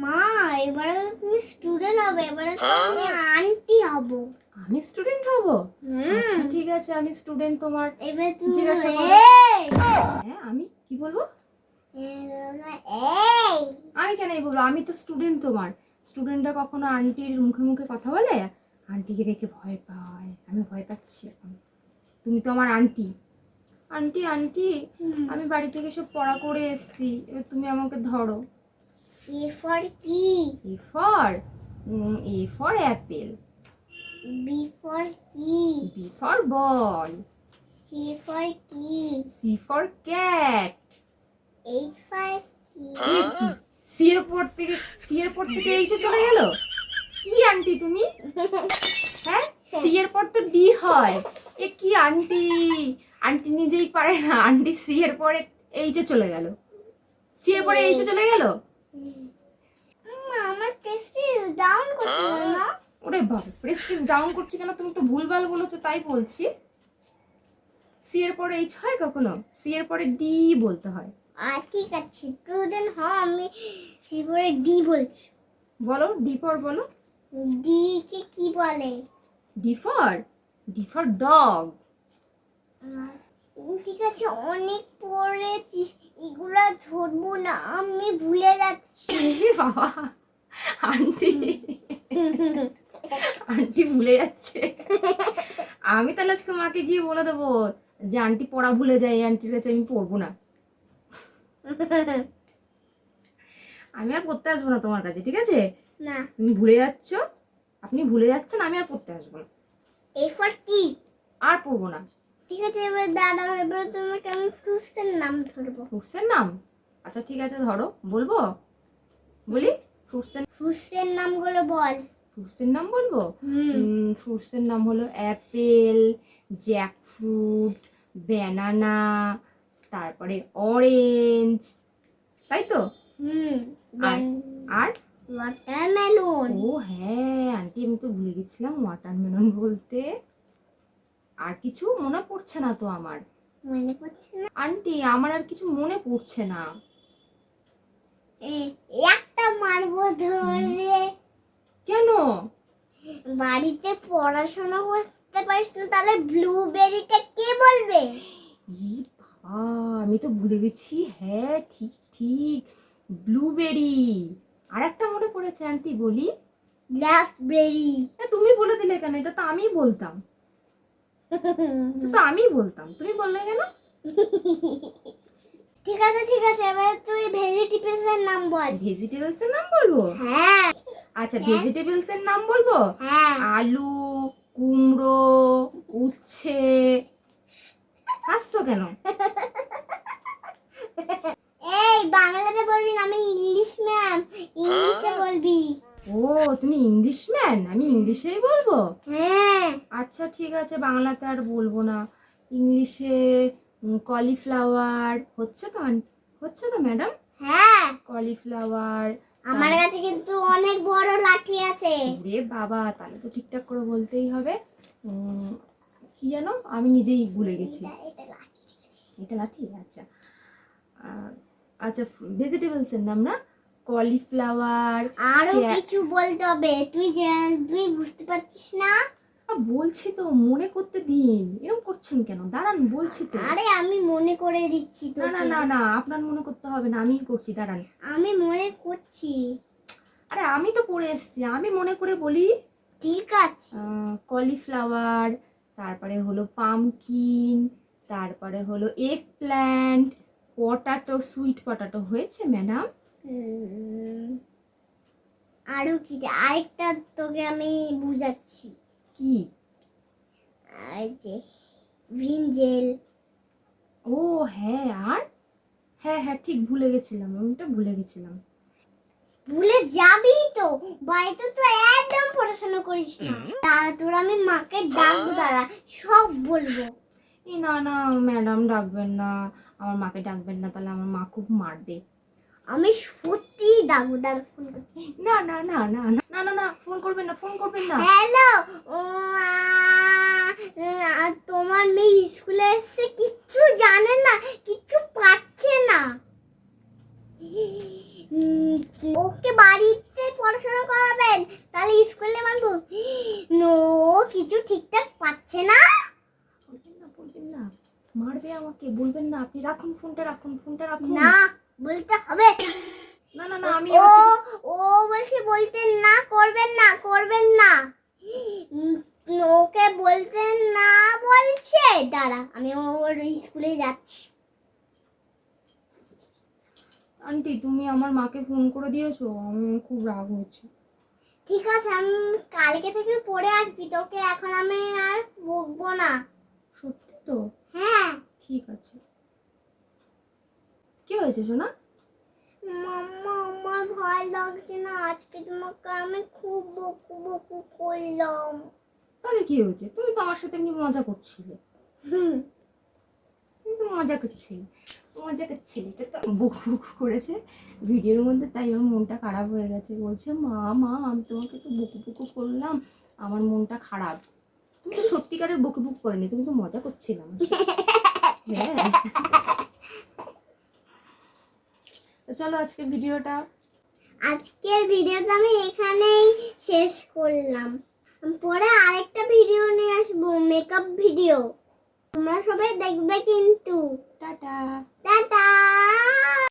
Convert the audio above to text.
মা এবারে তুমি স্টুডেন্ট হবে, এবারে তো আমি আন্টি হব। আমি স্টুডেন্ট হব? আচ্ছা ঠিক আছে, আমি স্টুডেন্ট তোমার। এবারে তুমি জিজ্ঞাসা করো। এই হ্যাঁ আমি কি বলবো? এই আমি কেন বলবো? আমি তো স্টুডেন্ট তোমার। স্টুডেন্টরা কখনো আন্টির মুখে মুখে কথা বলে? আন্টিকে দেখে ভয় পায়, আমি ভয় পাচ্ছি এখন। তুমি তো আমার আন্টি। আন্টি আন্টি, আমি বাড়ি থেকে সব পড়া করে এসেছি, এবার তুমি আমাকে ধরো। এ ফর কি? A for apple. B for কি? B for ball. C for কি? C for cat. H for কি? সি এর পর থেকে এইচে চলে গেল। কি আন্টি তুমি? হ্যাঁ, সি এর পর তো ডি হয়। এ কি আন্টি? আন্টি নিজেই পারে না, আন্টি সি এর পরে এইচে চলে গেল। সি এর পরে এইচে চলে গেল। আমার প্রেস্টিজ ডাউন করছো না? ওরে বাবা, প্রেস্টিজ ডাউন করছি কেন? তুমি তো ভুলভাল বলেছো তাই বলছি। সি এর পরে এইচ হয় কখনো? সি এর পরে ডি বলতে হয়। ঠিক আছে, স্টুডেন্ট হ্যাঁ, আমি সি পরে ডি বলছি। বলো ডি ফর, বলো। ডি কে কি বলে? D for dog. ঠিক আছে, অনেক পড়েছিস, এগুলা ধরবো না, আমি ভুলে যাচ্ছি। বাবা, আন্টি আন্টি ভুলে যাচ্ছে। আমি তাহলে আজকে মাকে গিয়ে বলে দেবো যে আন্টি পড়া ভুলে যায়, আন্টির কাছে আমি পড়বো না। আমি আর পড়তে আসবো না তোমার কাছে, ঠিক আছে? না, তুমি ভুলে যাচ্ছ, আপনি ভুলে যাচ্ছেন, আমি আর পড়তে আসবো না। এ ফর কি? আর পড়বো না। ঠিক আছে, এবার দাঁড়াও, এবার তোমাকে আমি ফ্রুটসের নাম ধরবো। ফ্রুটসের নাম? আচ্ছা ঠিক আছে, ধরো, বলবো? বলি ফ্রুটসের নামগুলো বল। ফ্রুটসের নাম বলবো? ফ্রুটসের নাম হলো অ্যাপেল, জ্যাকফ্রুট, ব্যানানা, তারপরে অরেঞ্জ, তাই তো? আর ওয়াটারমেলন। ও হ্যাঁ আন্টি, আমি তো ভুলে গেছিলাম ওয়াটারমেলন বলতে। আর কিছু মনে পড়ছে না তো আমার। মনে পড়ছে না আন্টি, আমার আর কিছু মনে পড়ছে না। একটা মারবো ধরে। কেন? বাড়িতে পড়াশোনা করতে পারিস না, তাহলে ব্লুবেরিটা কে বলবে? ই বাবা, আমি তো ভুলে গেছি। হ্যাঁ ঠিক ঠিক, ব্লুবেরি। আর একটা মনে পড়েছে আন্টি, বলি? ব্ল্যাকবেরি। তুমি বলে দিলে কেন? এটা তো আমি বলতাম। তুমি বললে কেন? ঠিক আছে ঠিক আছে, এবার তুই ভেজিটেবলস এর নাম বল। ভেজিটেবলস এর নাম বলবো? হ্যাঁ। আচ্ছা ভেজিটেবলস এর নাম বলবো। হ্যাঁ। আলু, কুমড়ো, উচ্ছে। হাসছো কেন? এই বাংলাতে বলবি না, আমি ইংলিশ ম্যাম, ইংলিশে বলবি। ও তুমি ইংলিশ ম্যান, আমি ইংলিশেই বলবো? হ্যাঁ। আচ্ছা ঠিক আছে, বাংলাতে আর বলবো না, ইংলিশে। কলিফ্লাওয়ার হচ্ছে তো? হচ্ছে তো ম্যাডাম? হ্যাঁ। কলিফ্লাওয়ার। আমার কাছে কিন্তু অনেক বড় লাঠি আছে। রে বাবা, তাহলে তো ঠিকঠাক করে বলতেই হবে। কি জানো, আমি নিজেই ভুলে গেছি। এটা লাঠি? আচ্ছা আচ্ছা, ভেজিটেবলস এর নাম না? কলিফ্লাওয়ার। আরো কিছু বলতে হবে, তুই বুঝতে পারছিস না? বলছি তো, মনে করতে দিন, এরকম করছেন কেন? দাঁড়ান, বলছি তো। আরে আমি মনে করে দিচ্ছি তো। না না না না, আপনার মনে করতে হবে না, আমিই করছি, দাঁড়ান। আমি মনে করছি। আরে আমি তো পড়ে এসেছি, আমি মনে করে বলি। ঠিক আছে। কলিফ্লাওয়ার, তারপরে হলো পামকিন, তারপরে হলো egg plant, potato, sweet potato. হয়েছে ম্যাডাম? আরো কি? আরেকটা তোকে আমি বুঝাচ্ছি। কি? আর যে ব্রিঞ্জেল। ও হ্যাঁ, আর হ্যাঁ হ্যাঁ ঠিক, ভুলে গেছিলাম, আমিটা ভুলে গেছিলাম। ভুলে যাবি তো, বাড়িতে তো একদম পড়াশোনা করিস না। তারা তোর আমি মাকে ডাকবো, দাঁড়া সব বলবো। এই না না ম্যাডাম, ডাকবেন না, আমার মাকে ডাকবেন না, তাহলে আমার মা খুব মারবে। আমি সত্যি ডাকবো, দাঁড়া ফোন করছি। না না না না না না না, ফোন করবেন না, ফোন করবেন না। হ্যালো, তোমার মেয়ে স্কুলে এসে কিচ্ছু জানে না, কিচ্ছু পাচ্ছে না। ওকে বাড়িতে পড়াশোনা করাবেন, তাহলে স্কুলে মানবো? নো, কিছু ঠিকঠাক পাচ্ছে না। বলবেন না, মারবে আমাকে। বলবেন না, আপনি রাখুন ফোনটা, রাখুন। না, বলতে হবে। না না না, আমি ও ও বলছে বলতে না, করবেন না। ওকে বলতে না বলছে। দাঁড়া, আমি ওর স্কুলে যাচ্ছি। আন্টি, তুমি আমার মাকে ফোন করে দিয়েছো, আমি খুব রাগ হয়েছে। ঠিক আছে, আমি কালকে থেকে পড়ে আসবি, তোকে এখন আমি আর বকবো না। সত্যি তো? হ্যাঁ। ঠিক আছে। কি হয়েছে সোনা? মাম্মা, আমার ভয় লাগছে না, আজকে তোমাকে আমি খুব বকু করলাম। তাহলে কি হয়েছে? তুমি তো আমার সাথে এমনি মজা করছিলে। তুমি তো মজা করছিলে। এটা তো বকু করেছে ভিডিওর মধ্যে, তাই ওর মনটা খারাপ হয়ে গেছে। বলছে মা আমি তোমাকে তো বকু করলাম, আমার মনটা খারাপ। তুমি তো সত্যিকারের বকু করেনি, তুমি তো মজা করছিলে আমার সাথে। হ্যাঁ। তো চলো আজকের ভিডিওটা আমি এখানেই শেষ করলাম। পরে আরেকটা ভিডিও নিয়ে আসবো, মেকআপ ভিডিও। তোমরা সবাই দেখবে কিন্তু। টাটা। টাটা।